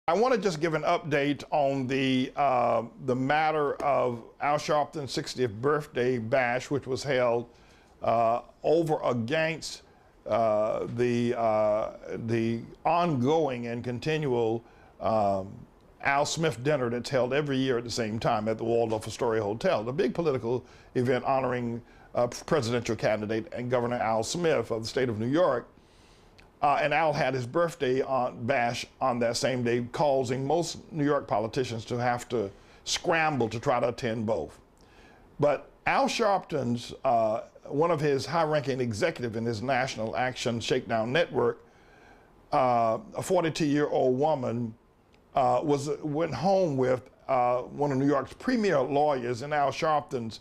I want to just give an update on the matter of Al Sharpton's 60th birthday bash, which was held over against the ongoing and continual Al Smith dinner that's held every year at the same time at the Waldorf Astoria Hotel, the big political event honoring presidential candidate and Governor Al Smith of the state of New York. And Al had his birthday bash on that same day, causing most New York politicians to have to scramble to try to attend both. But Al Sharpton's, one of his high-ranking executives in his National Action Shakedown Network, a 42-year-old woman, went home with one of New York's premier lawyers, and Al Sharpton's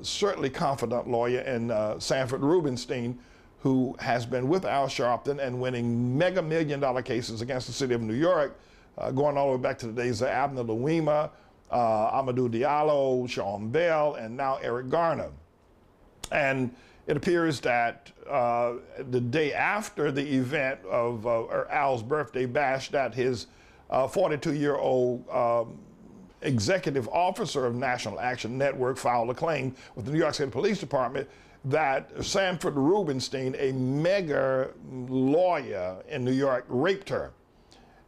certainly confidant lawyer, and Sanford Rubenstein, who has been with Al Sharpton and winning mega million-dollar cases against the city of New York, going all the way back to the days of Abner Louima, Amadou Diallo, Sean Bell, and now Eric Garner. And it appears that the day after the event of Al's birthday bash, that his 42-year-old executive officer of National Action Network filed a claim with the New York City Police Department that Sanford Rubenstein, a mega lawyer in New York, raped her,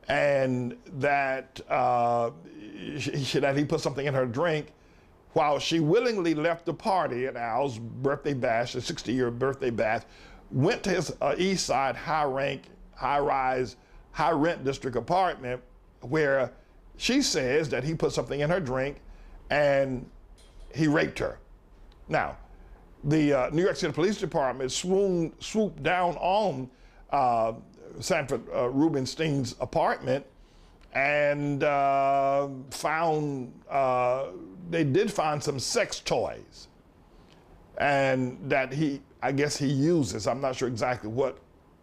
and that he put something in her drink while she willingly left the party at Al's birthday bash, the 60-year birthday bash, went to his East Side high-rise, high-rent district apartment, where she says that he put something in her drink and he raped her. Now, the New York City Police Department swooped down on Sanford Rubenstein's apartment and they did find some sex toys, and that I guess he uses. I'm not sure exactly what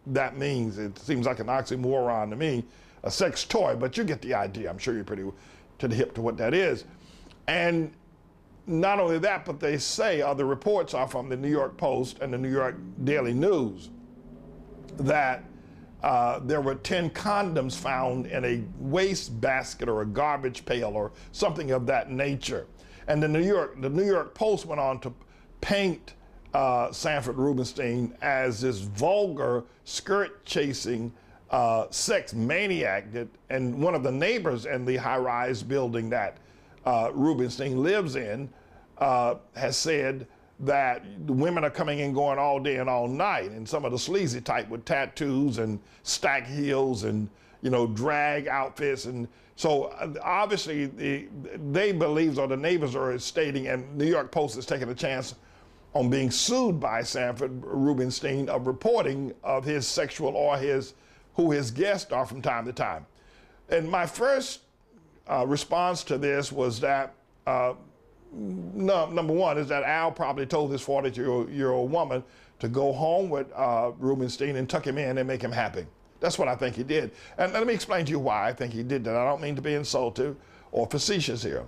that means. It seems like an oxymoron to me, a sex toy, but you get the idea. I'm sure you're pretty to the hip to what that is. And not only that, but they say, the reports are from the New York Post and the New York Daily News, that there were 10 condoms found in a waste basket or a garbage pail or something of that nature. And the New York Post went on to paint Sanford Rubenstein as this vulgar, skirt-chasing sex maniac, and one of the neighbors in the high-rise building that Rubenstein lives in has said that the women are coming and going all day and all night, and some of the sleazy type with tattoos and stack heels and, drag outfits. And so obviously they believe, or the neighbors are stating, and New York Post is taking a chance on being sued by Sanford Rubenstein of reporting of his sexual or who his guests are from time to time. And my first response to this was that, number one, is that Al probably told this 42-year-old woman to go home with Rubenstein and tuck him in and make him happy. That's what I think he did. And let me explain to you why I think he did that. I don't mean to be insultive or facetious here.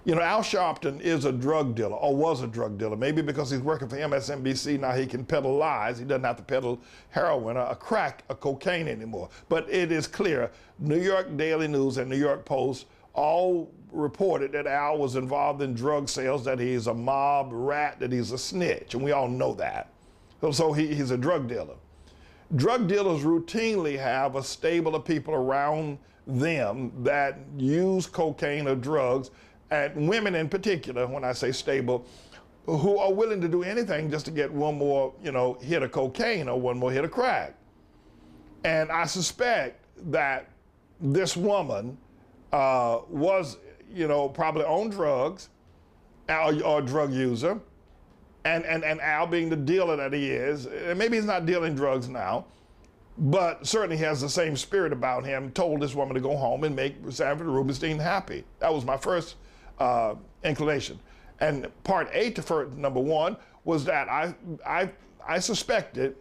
Al Sharpton is a drug dealer, or was a drug dealer. Maybe because he's working for MSNBC now he can peddle lies. He doesn't have to peddle heroin or crack or cocaine anymore. But it is clear, New York Daily News and New York Post all reported that Al was involved in drug sales, that he's a mob rat, that he's a snitch, and we all know that. So he's a drug dealer. Drug dealers routinely have a stable of people around them that use cocaine or drugs, and women in particular, when I say stable, who are willing to do anything just to get one more, hit of cocaine or one more hit of crack. And I suspect that this woman was, probably on drugs or a drug user, and Al being the dealer that he is, and maybe he's not dealing drugs now, but certainly has the same spirit about him, told this woman to go home and make Sanford Rubenstein happy. That was my first inclination. And part A to number one was that I suspected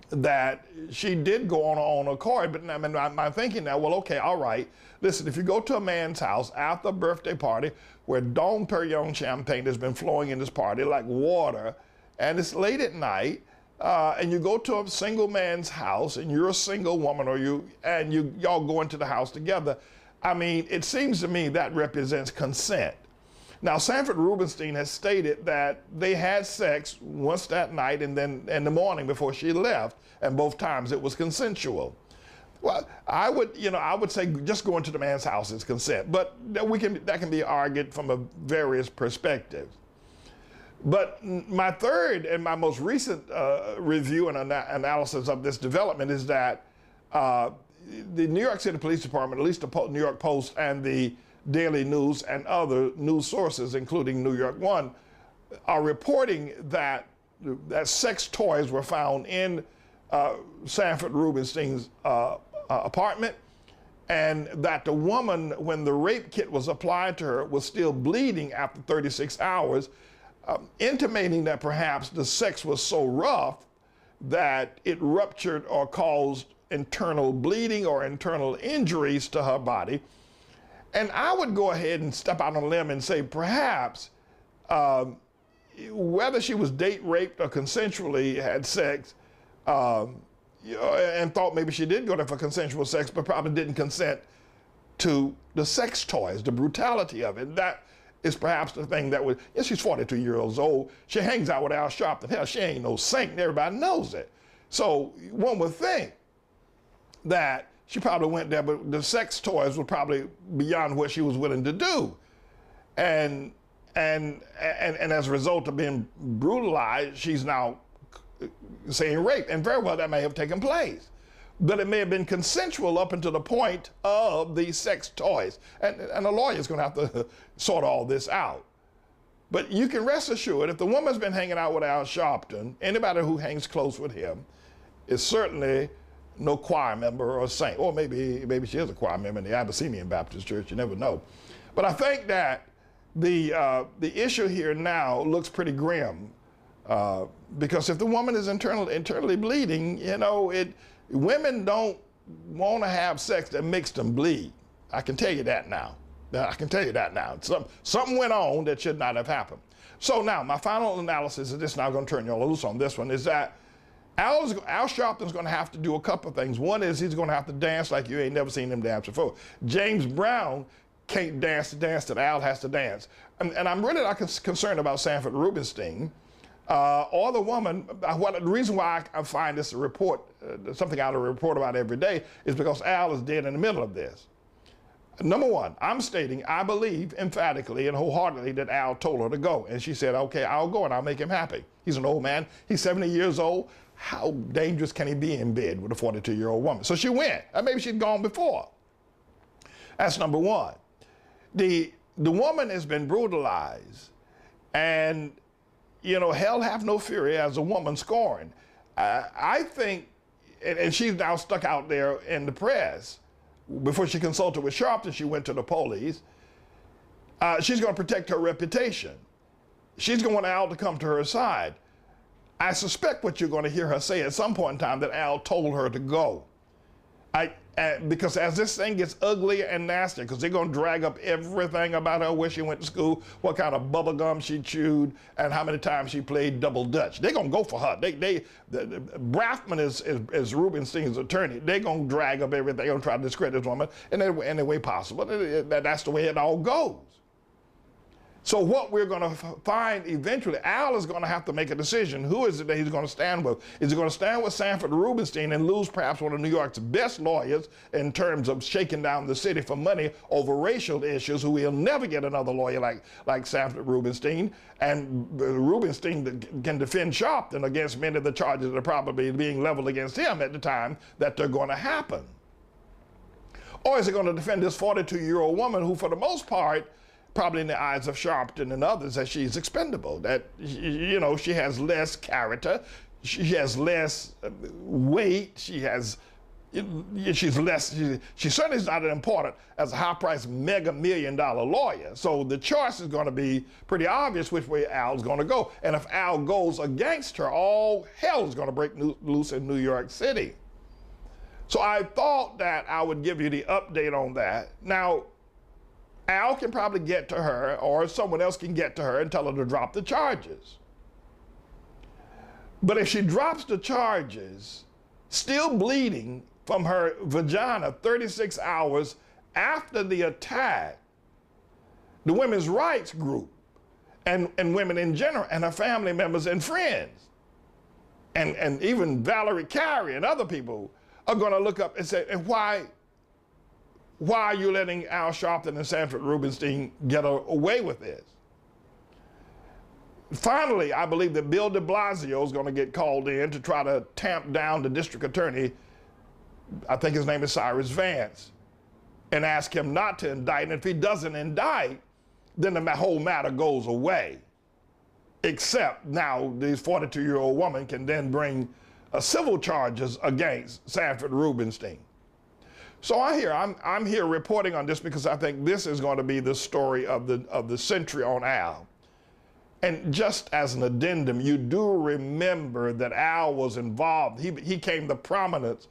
that she did go on her own accord, but I'm thinking now, well, okay, all right, listen, if you go to a man's house after a birthday party where Dom Perignon champagne has been flowing in this party like water, and it's late at night, and you go to a single man's house, and you're a single woman, or y'all go into the house together, I mean, it seems to me that represents consent. Now, Sanford Rubenstein has stated that they had sex once that night and then in the morning before she left, and both times it was consensual. Well, I would say just going to the man's house is consent, but that can be argued from a various perspectives. But my third and my most recent review and analysis of this development is that the New York City Police Department, at least the New York Post and the Daily News and other news sources, including New York One, are reporting that sex toys were found in Sanford Rubenstein's apartment, and that the woman, when the rape kit was applied to her, was still bleeding after 36 hours, intimating that perhaps the sex was so rough that it ruptured or caused internal bleeding or internal injuries to her body. And I would go ahead and step out on a limb and say perhaps whether she was date raped or consensually had sex, and thought maybe she did go there for consensual sex, but probably didn't consent to the sex toys, the brutality of it. That is perhaps the thing that would, she's 42 years old. She hangs out with Al Sharpton. Hell, she ain't no saint, and everybody knows it. So one would think that she probably went there, but the sex toys were probably beyond what she was willing to do. And as a result of being brutalized, she's now saying rape. And very well, that may have taken place. But it may have been consensual up until the point of the sex toys. And a lawyer's going to have to sort all this out. But you can rest assured, if the woman's been hanging out with Al Sharpton, anybody who hangs close with him is certainly no choir member or saint. Or maybe she is a choir member in the Abyssinian Baptist Church, you never know. But I think that the issue here now looks pretty grim, because if the woman is internally bleeding, women don't want to have sex that makes them bleed. I can tell you that now. Something went on that should not have happened. So now, my final analysis, and this is now going to turn you all loose on this one, is that Al Sharpton's going to have to do a couple of things. One is he's going to have to dance like you ain't never seen him dance before. James Brown can't dance the dance that Al has to dance. And I'm really not concerned about Sanford Rubenstein or the woman. The reason why I find this a report, something I ought to report about every day, is because Al is dead in the middle of this. Number one, I'm stating I believe emphatically and wholeheartedly that Al told her to go. And she said, okay, I'll go and I'll make him happy. He's an old man. He's 70 years old. How dangerous can he be in bed with a 42-year-old woman? So she went. And maybe she'd gone before. That's number one. The woman has been brutalized. And, hell have no fury as a woman scorned. I think, and she's now stuck out there in the press. Before she consulted with Sharpton, she went to the police. She's going to protect her reputation. She's going to want Al to come to her side. I suspect what you're going to hear her say at some point in time, that Al told her to go. Because as this thing gets ugly and nasty, because they're going to drag up everything about her, where she went to school, what kind of bubble gum she chewed, and how many times she played double dutch. They're going to go for her. Braffman is Rubenstein's attorney. They're going to drag up everything. They're going to try to discredit this woman in any way possible. That's the way it all goes. So what we're going to find eventually, Al is going to have to make a decision. Who is it that he's going to stand with? Is he going to stand with Sanford Rubenstein and lose perhaps one of New York's best lawyers in terms of shaking down the city for money over racial issues, who he'll never get another lawyer like Sanford Rubenstein? And Rubenstein can defend Sharpton against many of the charges that are probably being leveled against him at the time that they're going to happen. Or is he going to defend this 42-year-old woman who, for the most part, probably in the eyes of Sharpton and others, that she's expendable, that, she has less character, she has less weight, she certainly is not as important as a high-priced mega-million-dollar lawyer. So the choice is going to be pretty obvious which way Al's going to go. And if Al goes against her, all hell is going to break loose in New York City. So I thought that I would give you the update on that. Now, Al can probably get to her, or someone else can get to her and tell her to drop the charges. But if she drops the charges, still bleeding from her vagina 36 hours after the attack, the women's rights group and women in general and her family members and friends and even Valerie Carey and other people are going to look up and say, and why are you letting Al Sharpton and Sanford Rubenstein get away with this? Finally, I believe that Bill de Blasio is going to get called in to try to tamp down the district attorney, I think his name is Cyrus Vance, and ask him not to indict. And if he doesn't indict, then the whole matter goes away. Except now this 42-year-old woman can then bring civil charges against Sanford Rubenstein. So I'm here reporting on this because I think this is going to be the story of the century on Al. And just as an addendum, you do remember that Al was involved. He came to prominence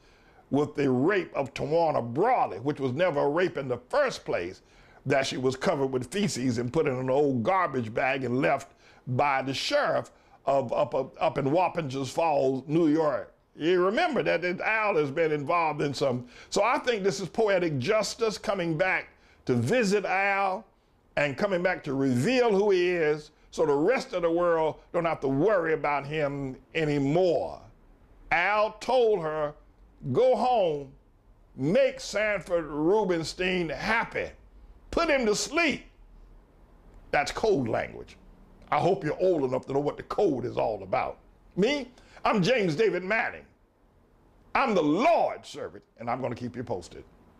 with the rape of Tawana Brawley, which was never a rape in the first place, that she was covered with feces and put in an old garbage bag and left by the sheriff of up in Wappingers Falls, New York. You remember that Al has been involved in some. So I think this is poetic justice coming back to visit Al and coming back to reveal who he is so the rest of the world don't have to worry about him anymore. Al told her, go home, make Sanford Rubenstein happy, put him to sleep. That's code language. I hope you're old enough to know what the code is all about. Me, I'm James David Manning. I'm the Lord's servant, and I'm going to keep you posted.